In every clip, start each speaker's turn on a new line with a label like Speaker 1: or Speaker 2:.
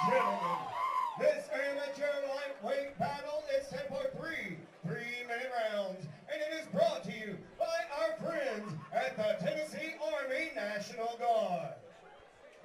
Speaker 1: gentlemen, this amateur lightweight battle is set for three-minute rounds, and it is brought to you by our friends at the Tennessee Army National Guard.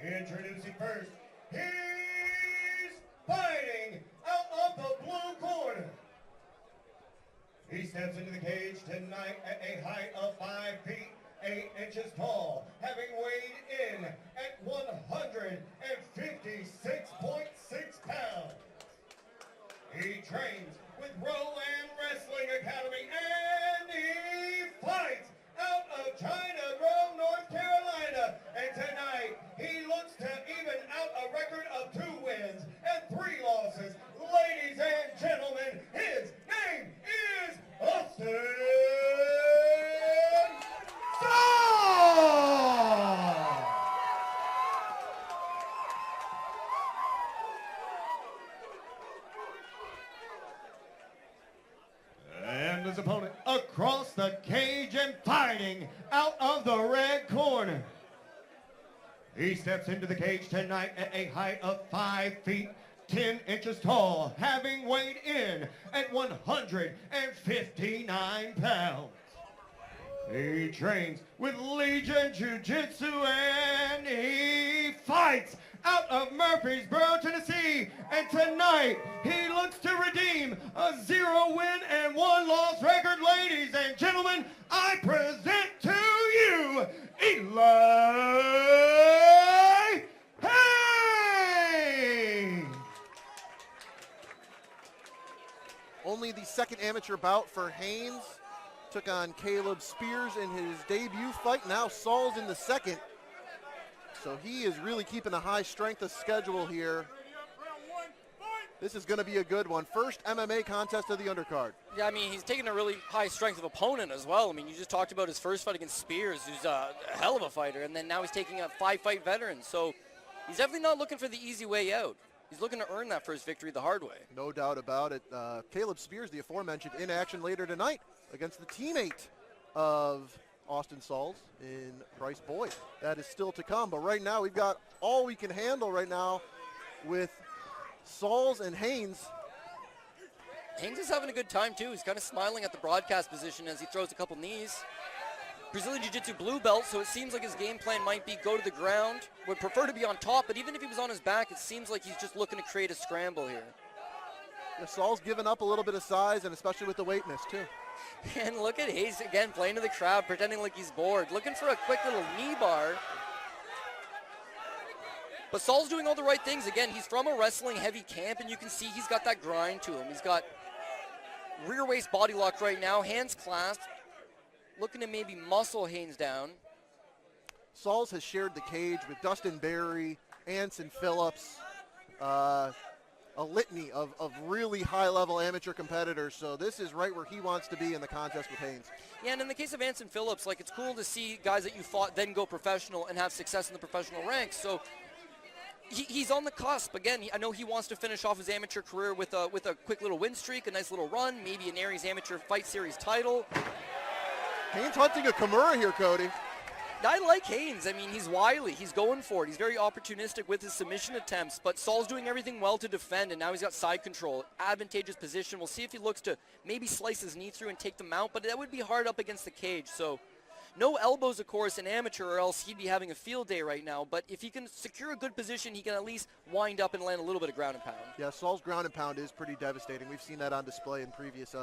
Speaker 1: Introducing first, he's fighting out of the blue corner. He steps into the cage tonight at a height of 5 feet, 8 inches tall, having weighed in at 156.6 pounds. He trains with Rowan Wrestling Academy, and he fights out of China Grove, North Carolina. And tonight, he looks to even out a record of 2 wins and 3 losses. Ladies and gentlemen, his name is Austin Sauls! And his opponent across the cage and fighting out of the red corner. He steps into the cage tonight at a height of 5 feet, 10 inches tall, having weighed in at 159 pounds. He trains with Legion Jiu-Jitsu, and he fights out of Murfreesboro, Tennessee. And tonight, he looks to redeem a 0-win and 1-loss record. Ladies and gentlemen, I present to you, Eli Haynes!
Speaker 2: Only the second amateur bout for Haynes. Took on Caleb Spears in his debut fight. Now Sauls in the second. So he is really keeping a high strength of schedule here. This is going to be a good one. First MMA contest of the undercard.
Speaker 3: Yeah, I mean, he's taking a really high strength of opponent as well. I mean, you just talked about his first fight against Spears, who's a hell of a fighter, and then now he's taking a 5-fight veteran. So he's definitely not looking for the easy way out. He's looking to earn that first victory the hard way.
Speaker 2: No doubt about it. Caleb Spears, the aforementioned, in action later tonight against the teammate of Austin Sauls in Bryce Boyd. That is still to come, but right now we've got all we can handle right now with Sauls and Haynes.
Speaker 3: Haynes is having a good time too. He's kind of smiling at the broadcast position as he throws a couple knees. Brazilian Jiu-Jitsu blue belt, so it seems like his game plan might be go to the ground. Would prefer to be on top, but even if he was on his back, it seems like he's just looking to create a scramble here.
Speaker 2: Yeah, Sauls giving up a little bit of size, and especially with the weight miss too.
Speaker 3: And look at Hayes again playing to the crowd, pretending like he's bored, looking for a quick little knee bar. But Saul's doing all the right things. Again, he's from a wrestling heavy camp, and you can see he's got that grind to him. He's got rear waist body lock right now, hands clasped, looking to maybe muscle Haynes down.
Speaker 2: Sauls has shared the cage with Dustin Berry, Anson Phillips, a litany of really high-level amateur competitors. So this is right where he wants to be in the contest with Haynes.
Speaker 3: Yeah, and in the case of Anson Phillips, like, it's cool to see guys that you fought then go professional and have success in the professional ranks. So he's on the cusp. Again, I know he wants to finish off his amateur career with a quick little win streak, a nice little run, maybe an Aries Amateur Fight Series title.
Speaker 2: Haynes hunting a Kimura here, Cody.
Speaker 3: I like Haynes. I mean, he's wily. He's going for it. He's very opportunistic with his submission attempts, but Saul's doing everything well to defend, and now he's got side control. Advantageous position. We'll see if he looks to maybe slice his knee through and take them out, but that would be hard up against the cage. So no elbows, of course, in amateur, or else he'd be having a field day right now. But if he can secure a good position, he can at least wind up and land a little bit of ground and pound. Yeah,
Speaker 2: Saul's ground and pound is pretty devastating. We've seen that on display in previous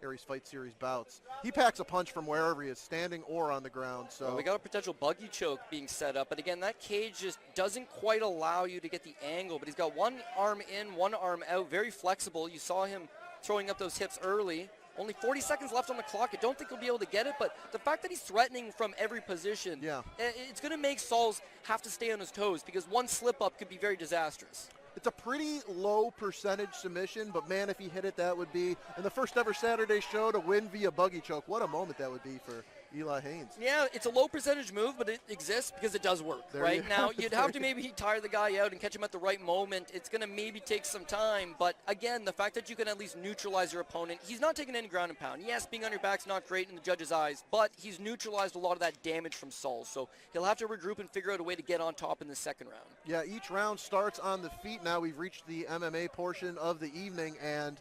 Speaker 2: Aries Fight Series bouts. He packs a punch from wherever he is, standing or on the ground. So
Speaker 3: well, we got a potential buggy choke being set up, but again, that cage just doesn't quite allow you to get the angle. But he's got one arm in, one arm out, very flexible. You saw him throwing up those hips early. Only 40 seconds left on the clock. I don't think he'll be able to get it, but the fact that he's threatening from every position, it's going to make Sauls have to stay on his toes, because one slip up could be very disastrous.
Speaker 2: It's a pretty low percentage submission, but man, if he hit it, that would be, in the first ever Saturday show to win via buggy choke, what a moment that would be for Eli Haynes.
Speaker 3: Yeah, it's a low percentage move, but it exists because it does work,
Speaker 2: There
Speaker 3: right?
Speaker 2: you
Speaker 3: Now,
Speaker 2: have
Speaker 3: you'd
Speaker 2: it.
Speaker 3: have to maybe tire the guy out and catch him at the right moment. It's going to maybe take some time, but again, the fact that you can at least neutralize your opponent, he's not taking any ground and pound. Yes, being on your back's not great in the judge's eyes, but he's neutralized a lot of that damage from Sauls, so he'll have to regroup and figure out a way to get on top in the second round.
Speaker 2: Yeah, each round starts on the feet. Now we've reached the MMA portion of the evening, and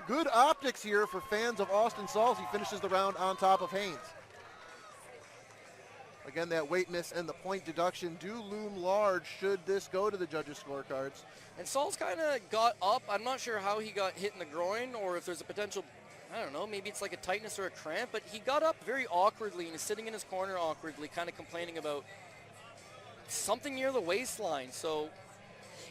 Speaker 2: good optics here for fans of Austin Sauls. He finishes the round on top of Haynes. Again, that weight miss and the point deduction do loom large should this go to the judges' scorecards.
Speaker 3: And Sauls kind of got up. I'm not sure how he got hit in the groin or if there's a potential, I don't know, maybe it's like a tightness or a cramp, but he got up very awkwardly and he's sitting in his corner awkwardly, kind of complaining about something near the waistline. So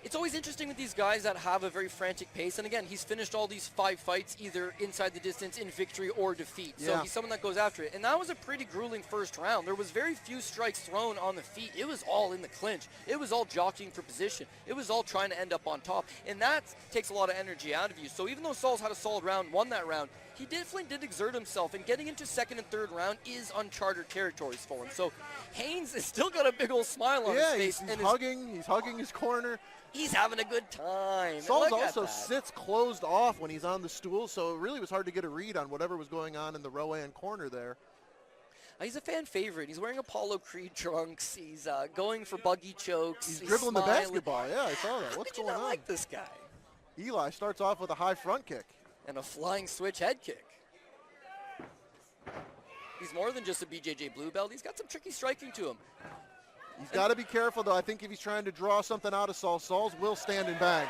Speaker 3: it's always interesting with these guys that have a very frantic pace. And again, he's finished all these 5 fights either inside the distance, in victory, or defeat. So he's someone that goes after it. And that was a pretty grueling first round. There was very few strikes thrown on the feet. It was all in the clinch. It was all jockeying for position. It was all trying to end up on top. And that takes a lot of energy out of you. So even though Sauls had a solid round, won that round, he definitely did exert himself. And getting into second and third round is uncharted territories for him. So Haynes has still got a big old smile on his face.
Speaker 2: He's hugging his corner.
Speaker 3: He's having a good time.
Speaker 2: Sauls also sits closed off when he's on the stool, so it really was hard to get a read on whatever was going on in the Rowan corner there.
Speaker 3: He's a fan favorite. He's wearing Apollo Creed trunks. He's going for buggy chokes.
Speaker 2: He's dribbling
Speaker 3: smiling.
Speaker 2: the basketball. Yeah, I saw that. What's going on?
Speaker 3: I like this guy.
Speaker 2: Eli starts off with a high front kick.
Speaker 3: And a flying switch head kick. He's more than just a BJJ blue belt. He's got some tricky striking to him.
Speaker 2: He's got to be careful, though. I think if he's trying to draw something out of Sauls, Sauls will stand and bang.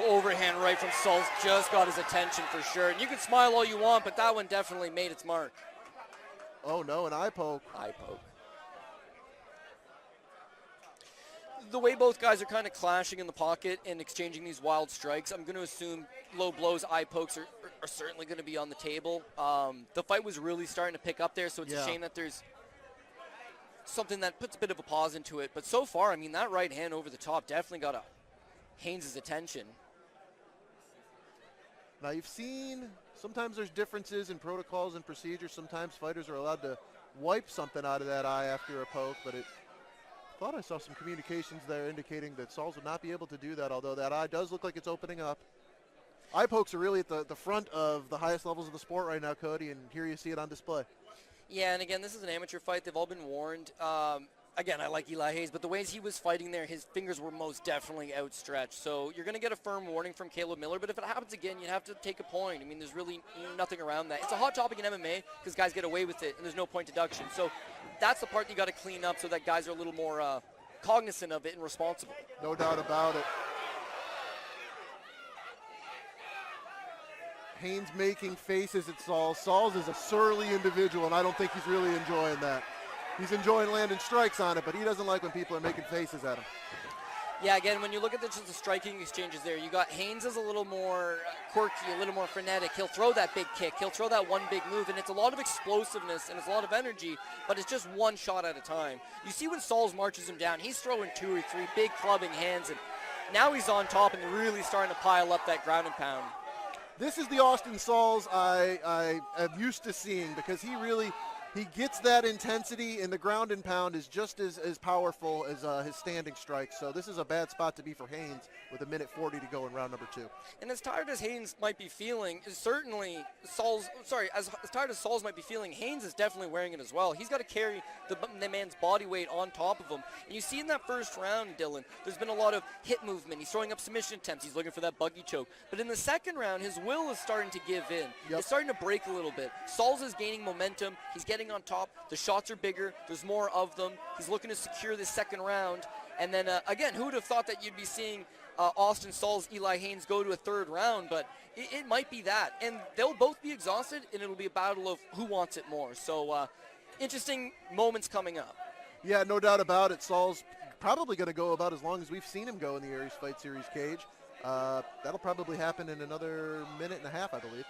Speaker 3: Overhand right from Sauls just got his attention for sure. And you can smile all you want, but that one definitely made its mark.
Speaker 2: Oh, no, an eye poke.
Speaker 3: Eye poke. The way both guys are kind of clashing in the pocket and exchanging these wild strikes, I'm going to assume low blows, eye pokes are certainly going to be on the table. The fight was really starting to pick up there, so it's a shame that there's something that puts a bit of a pause into it. But so far, I mean, that right hand over the top definitely got Haynes' attention.
Speaker 2: Now, you've seen sometimes there's differences in protocols and procedures. Sometimes fighters are allowed to wipe something out of that eye after a poke, but I thought I saw some communications there indicating that Sauls would not be able to do that, although that eye does look like it's opening up. Eye pokes are really at the front of the highest levels of the sport right now, Cody, and here you see it on display.
Speaker 3: Yeah, and again, this is an amateur fight. They've all been warned. Again, I like Eli Haynes, but the ways he was fighting there, his fingers were most definitely outstretched. So you're going to get a firm warning from Caleb Miller, but if it happens again, you have to take a point. I mean, there's really nothing around that. It's a hot topic in MMA because guys get away with it, and there's no point deduction. So that's the part that you got to clean up so that guys are a little more cognizant of it and responsible.
Speaker 2: No doubt about it. Haynes making faces at Sauls. Sauls is a surly individual, and I don't think he's really enjoying that. He's enjoying landing strikes on it, but he doesn't like when people are making faces at him.
Speaker 3: Yeah, again, when you look at just the striking exchanges there, you got Haynes is a little more quirky, a little more frenetic. He'll throw that big kick. He'll throw that one big move, and it's a lot of explosiveness and it's a lot of energy, but it's just one shot at a time. You see when Sauls marches him down, he's throwing 2 or 3 big clubbing hands, and now he's on top and really starting to pile up that ground and pound.
Speaker 2: This is the Austin Sauls I am used to seeing because he gets that intensity, and the ground and pound is just as powerful as his standing strikes. So this is a bad spot to be for Haynes with 1:40 to go in round number 2.
Speaker 3: And as tired as Haynes might be feeling, is certainly Sauls, as tired as Sauls might be feeling, Haynes is definitely wearing it as well. He's got to carry the man's body weight on top of him. And you see in that first round, Dylan, there's been a lot of hit movement. He's throwing up submission attempts. He's looking for that buggy choke. But in the second round, his will is starting to give in.
Speaker 2: Yep.
Speaker 3: It's starting to break a little bit. Sauls is gaining momentum. He's getting on top. The shots are bigger. There's more of them. He's looking to secure this second round. And then, again, who would have thought that you'd be seeing Austin Sauls, Eli Haynes go to a third round? But it might be that. And they'll both be exhausted, and it'll be a battle of who wants it more. So interesting moments coming up.
Speaker 2: Yeah, no doubt about it. Sauls probably going to go about as long as we've seen him go in the Aries Fight Series cage. That'll probably happen in another 1.5 minutes, I believe.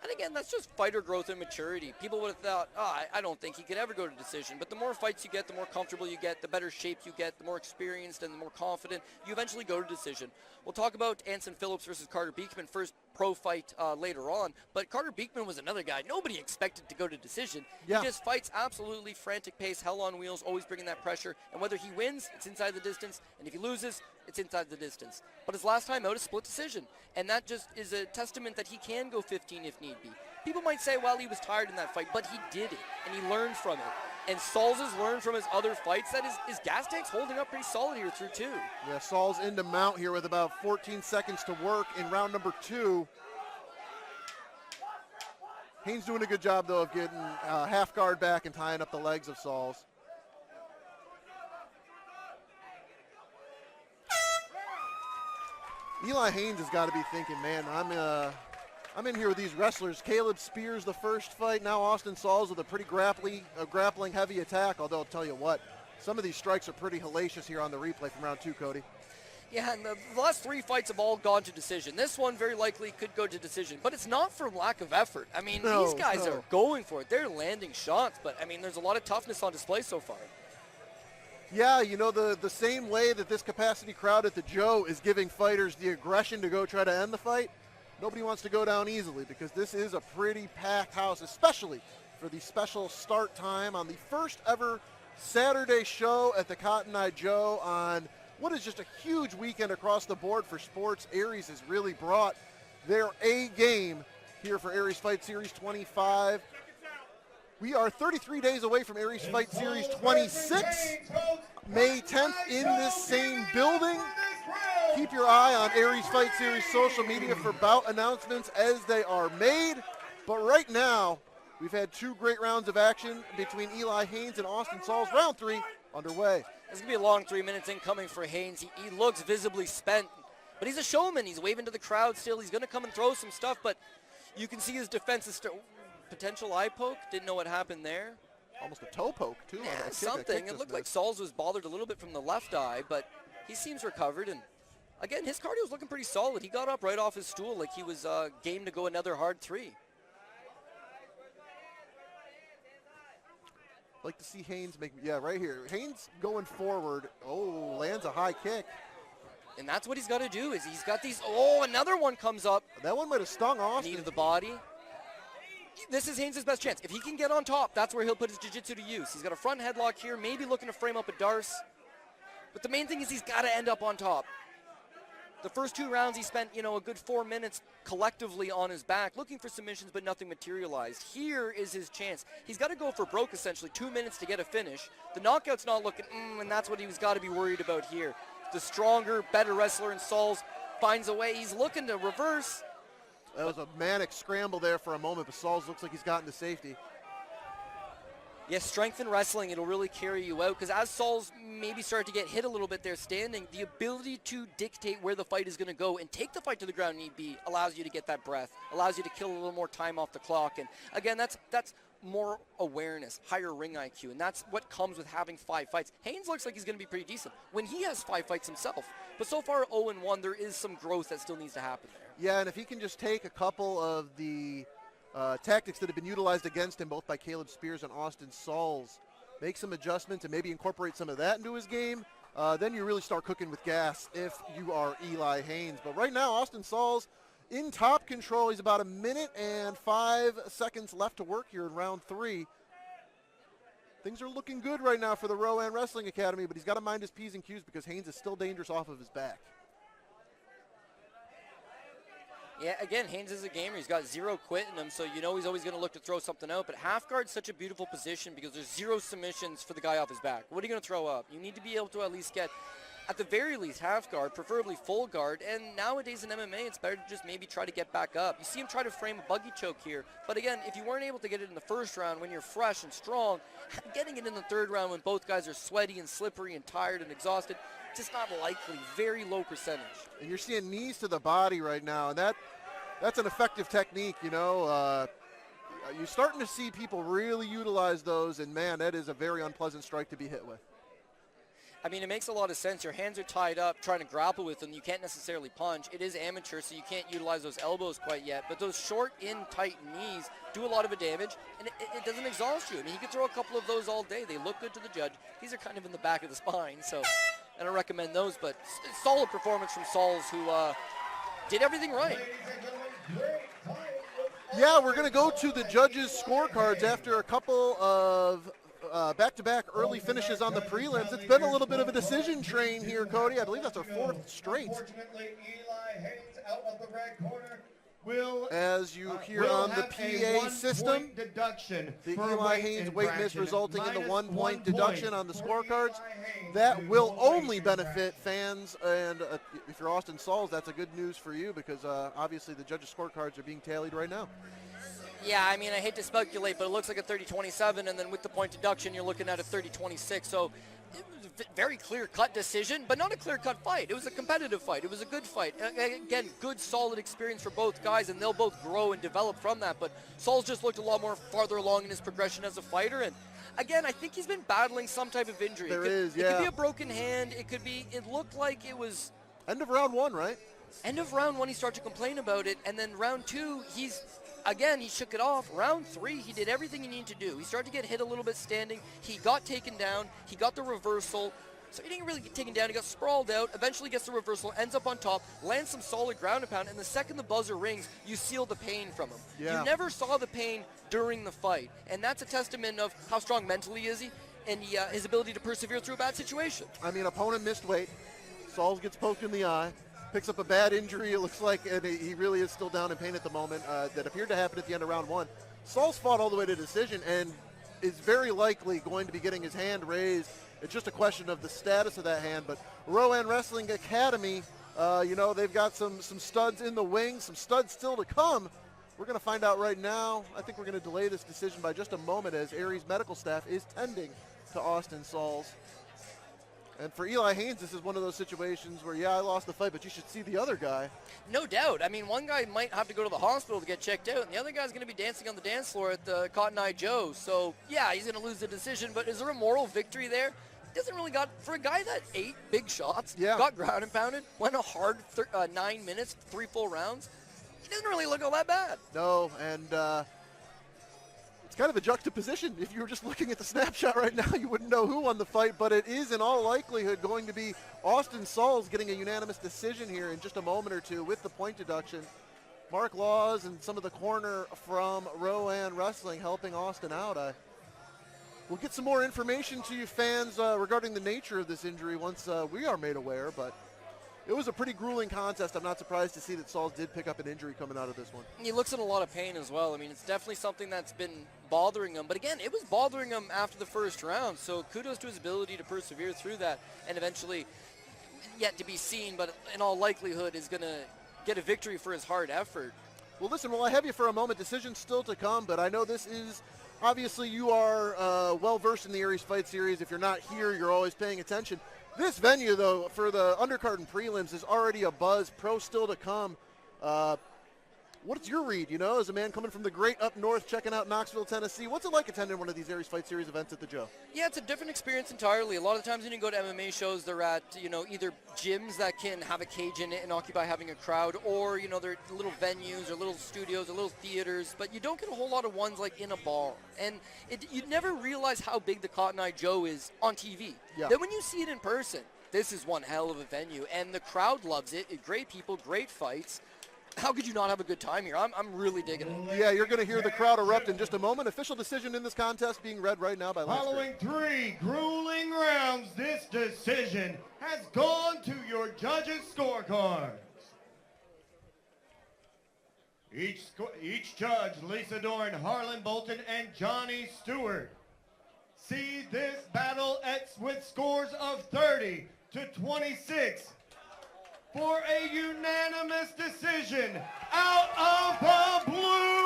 Speaker 3: And again, that's just fighter growth and maturity. People would have thought, I don't think he could ever go to decision. But the more fights you get, the more comfortable you get, the better shape you get, the more experienced and the more confident, you eventually go to decision. We'll talk about Anson Phillips versus Carter Beekman first. pro fight later on. But Carter Beekman was another guy nobody expected to go to decision.
Speaker 2: Yeah.
Speaker 3: He just fights absolutely frantic pace, hell on wheels, always bringing that pressure. And whether he wins, it's inside the distance. And if he loses, it's inside the distance. But his last time out, a split decision. And that just is a testament that he can go 15 if need be. People might say, well, he was tired in that fight, but he did it, and he learned from it. And Sauls has learned from his other fights that his gas tank's holding up pretty solid here through 2.
Speaker 2: Yeah, Sauls into mount here with about 14 seconds to work in round number 2. Haynes doing a good job, though, of getting half guard back and tying up the legs of Sauls. Eli Haynes has got to be thinking, man, I'm in here with these wrestlers. Caleb Spears the first fight. Now Austin Sauls with a pretty grappling heavy attack. Although I'll tell you what, some of these strikes are pretty hellacious here on the replay from round 2, Cody.
Speaker 3: Yeah, and the last 3 fights have all gone to decision. This one very likely could go to decision, but it's not for lack of effort. I mean, these guys are going for it. They're landing shots, but I mean, there's a lot of toughness on display so far.
Speaker 2: Yeah, you know, the same way that this capacity crowd at the Joe is giving fighters the aggression to go try to end the fight, nobody wants to go down easily because this is a pretty packed house, especially for the special start time on the first ever Saturday show at the Cotton Eye Joe on what is just a huge weekend across the board for sports. Aries has really brought their A game here for Aries Fight Series 25. We are 33 days away from Aries Fight Series 26, May 10th in this same building. Keep your eye on Aries Fight Series social media for bout announcements as they are made. But right now, we've had 2 great rounds of action between Eli Haynes and Austin Sauls. Round 3 underway.
Speaker 3: It's going to be a long 3 minutes incoming for Haynes. He looks visibly spent, but he's a showman. He's waving to the crowd still. He's going to come and throw some stuff, but you can see his defense is still. Potential eye poke. Didn't know what happened there.
Speaker 2: Almost a toe poke, too.
Speaker 3: Yeah, something. It looked like Sauls was bothered a little bit from the left eye, but he seems recovered. And, again, his cardio was looking pretty solid. He got up right off his stool like he was game to go another hard 3.
Speaker 2: Like to see Haynes make, yeah, right here. Haynes going forward. Oh, lands a high kick.
Speaker 3: And that's what he's got to do is he's got these, oh, another one comes up.
Speaker 2: That one might have stung Austin.
Speaker 3: Knee to the body. This is Haynes' best chance. If he can get on top, that's where he'll put his jiu-jitsu to use. He's got a front headlock here, maybe looking to frame up a Darce. But the main thing is he's got to end up on top. The first 2 rounds he spent, you know, a good 4 minutes collectively on his back, looking for submissions, but nothing materialized. Here is his chance. He's got to go for broke, essentially, 2 minutes to get a finish. The knockout's not looking, and that's what he's got to be worried about here. The stronger, better wrestler in Sauls finds a way. He's looking to reverse.
Speaker 2: That was a manic scramble there for a moment, but Sauls looks like he's gotten to safety.
Speaker 3: Yes, strength in wrestling, it'll really carry you out because as Sauls maybe started to get hit a little bit there standing, the ability to dictate where the fight is going to go and take the fight to the ground need be allows you to get that breath, allows you to kill a little more time off the clock. And again, that's more awareness, higher ring IQ, and that's what comes with having 5 fights. Haynes looks like he's going to be pretty decent when he has 5 fights himself. But so far, 0-1, there is some growth that still needs to happen there.
Speaker 2: Yeah, and if he can just take a couple of the tactics that have been utilized against him, both by Caleb Spears and Austin Sauls, make some adjustments and maybe incorporate some of that into his game, then you really start cooking with gas if you are Eli Haynes. But right now, Austin Sauls in top control. He's about 1 minute and 5 seconds left to work here in round 3. Things are looking good right now for the Rowan Wrestling Academy, but he's got to mind his P's and Q's because Haynes is still dangerous off of his back.
Speaker 3: Yeah, again, Haynes is a gamer. He's got 0 quit in him, so you know he's always going to look to throw something out. But half guard's such a beautiful position because there's 0 submissions for the guy off his back. What are you going to throw up? You need to be able to at least get, at the very least, half guard, preferably full guard. And nowadays in MMA, it's better to just maybe try to get back up. You see him try to frame a buggy choke here. But again, if you weren't able to get it in the first round when you're fresh and strong, getting it in the 3rd round when both guys are sweaty and slippery and tired and exhausted, just not likely. Very low percentage.
Speaker 2: And you're seeing knees to the body right now, and that's an effective technique, you know. You're starting to see people really utilize those, and, man, that is a very unpleasant strike to be hit with.
Speaker 3: I mean, it makes a lot of sense. Your hands are tied up trying to grapple with them. You can't necessarily punch. It is amateur, so you can't utilize those elbows quite yet. But those short, in, tight knees do a lot of damage, and it doesn't exhaust you. I mean, you can throw a couple of those all day. They look good to the judge. These are kind of in the back of the spine, so I don't recommend those. But solid performance from Sauls, who did everything right.
Speaker 1: Ladies and gentlemen, great fight with
Speaker 2: Yeah, we're going to go to the judges' scorecards after a couple of back-to-back early finishes on the prelims. It's been a little bit of a decision train here, Cody. I believe that's our fourth straight.
Speaker 1: Unfortunately, Eli Haynes out of the red corner will,
Speaker 2: As you hear
Speaker 1: will
Speaker 2: on the
Speaker 1: have a
Speaker 2: PA
Speaker 1: 1
Speaker 2: system,
Speaker 1: point deduction
Speaker 2: the
Speaker 1: for
Speaker 2: Eli
Speaker 1: weight
Speaker 2: Haynes weight miss
Speaker 1: infraction,
Speaker 2: resulting in the
Speaker 1: minus
Speaker 2: 1 point
Speaker 1: 1
Speaker 2: deduction
Speaker 1: point
Speaker 2: on the
Speaker 1: for
Speaker 2: scorecards.
Speaker 1: Eli Haynes
Speaker 2: That
Speaker 1: due
Speaker 2: will
Speaker 1: to
Speaker 2: only
Speaker 1: weight
Speaker 2: benefit fans, and if you're Austin Sauls, that's a good news for you because obviously the judges' scorecards are being tallied right now.
Speaker 3: Yeah, I mean, I hate to speculate, but it looks like a 30-27, and then with the point deduction, you're looking at a 30-26. So it was a very clear-cut decision, but not a clear-cut fight. It was a competitive fight. It was a good fight. Again, good, solid experience for both guys, and they'll both grow and develop from that. But Sauls just looked a lot more farther along in his progression as a fighter, and again, I think he's been battling some type of injury.
Speaker 2: There
Speaker 3: It
Speaker 2: is,
Speaker 3: could
Speaker 2: yeah.
Speaker 3: be a broken hand. It looked like it was
Speaker 2: End of round 1, right?
Speaker 3: end of round 1, he started to complain about it, and then round 2, he shook it off. Round 3, he did everything he needed to do. He started to get hit a little bit standing. He got taken down. He got the reversal. So he didn't really get taken down. He got sprawled out, eventually gets the reversal, ends up on top, lands some solid ground and pound, and the second the buzzer rings, you seal the pain from him.
Speaker 2: Yeah.
Speaker 3: You never saw the pain during the fight, and that's a testament of how strong mentally is he and his ability to persevere through a bad situation.
Speaker 2: I mean, opponent missed weight. Sauls gets poked in the eye, picks up a bad injury, it looks like, and he really is still down in pain at the moment. That appeared to happen at the end of round 1. Sauls fought all the way to decision and is very likely going to be getting his hand raised. It's just a question of the status of that hand. But Rowan Wrestling Academy, they've got some studs in the wings, some studs still to come. We're going to find out right now. I think we're going to delay this decision by just a moment as Aries medical staff is tending to Austin Sauls. And for Eli Haynes, this is one of those situations where, yeah, I lost the fight, but you should see the other guy.
Speaker 3: No doubt. I mean, one guy might have to go to the hospital to get checked out, and the other guy's going to be dancing on the dance floor at the Cotton Eye Joe. So, yeah, he's going to lose the decision, but is there a moral victory there? He doesn't really got, for a guy that ate big shots,
Speaker 2: Yeah.
Speaker 3: got ground and pounded, went a hard 9 minutes, 3 full rounds, he doesn't really look all that bad.
Speaker 2: No, and it's kind of a juxtaposition. If you were just looking at the snapshot right now, you wouldn't know who won the fight, but it is in all likelihood going to be Austin Sauls getting a unanimous decision here in just a moment or two with the point deduction. Mark Laws and some of the corner from Rowan Wrestling helping Austin out. We'll get some more information to you fans regarding the nature of this injury once we are made aware, but it was a pretty grueling contest. I'm not surprised to see that Sauls did pick up an injury coming out of this one.
Speaker 3: He looks in a lot of pain as well. I mean, it's definitely something that's been bothering him. But again, it was bothering him after the first round. So kudos to his ability to persevere through that and eventually, yet to be seen, but in all likelihood is going to get a victory for his hard effort.
Speaker 2: Well, listen, while I have you for a moment, decisions still to come, but I know this is, obviously you are well-versed in the Aries Fight Series. If you're not here, you're always paying attention. This venue, though, for the undercard and prelims is already a buzz. Pro still to come. What's your read, as a man coming from the great up north, checking out Knoxville, Tennessee? What's it like attending one of these Aries Fight Series events at the Joe?
Speaker 3: Yeah, it's a different experience entirely. A lot of times when you go to MMA shows, they're at, either gyms that can have a cage in it and occupy having a crowd, or, they're little venues or little studios or little theaters, but you don't get a whole lot of ones like in a bar. And you never realize how big the Cotton Eye Joe is on TV.
Speaker 2: Yeah.
Speaker 3: Then when you see it in person, this is one hell of a venue, and the crowd loves it. Great people, great fights. How could you not have a good time here? I'm really digging it.
Speaker 2: Yeah, you're going to hear the crowd erupt in just a moment. Official decision in this contest being read right now by Lance.
Speaker 1: Following 3 grueling rounds, this decision has gone to your judges' scorecards. Each judge, Lisa Dorn, Harlan Bolton, and Johnny Stewart, see this battle with scores of 30 to 26. For a unanimous decision out of the blue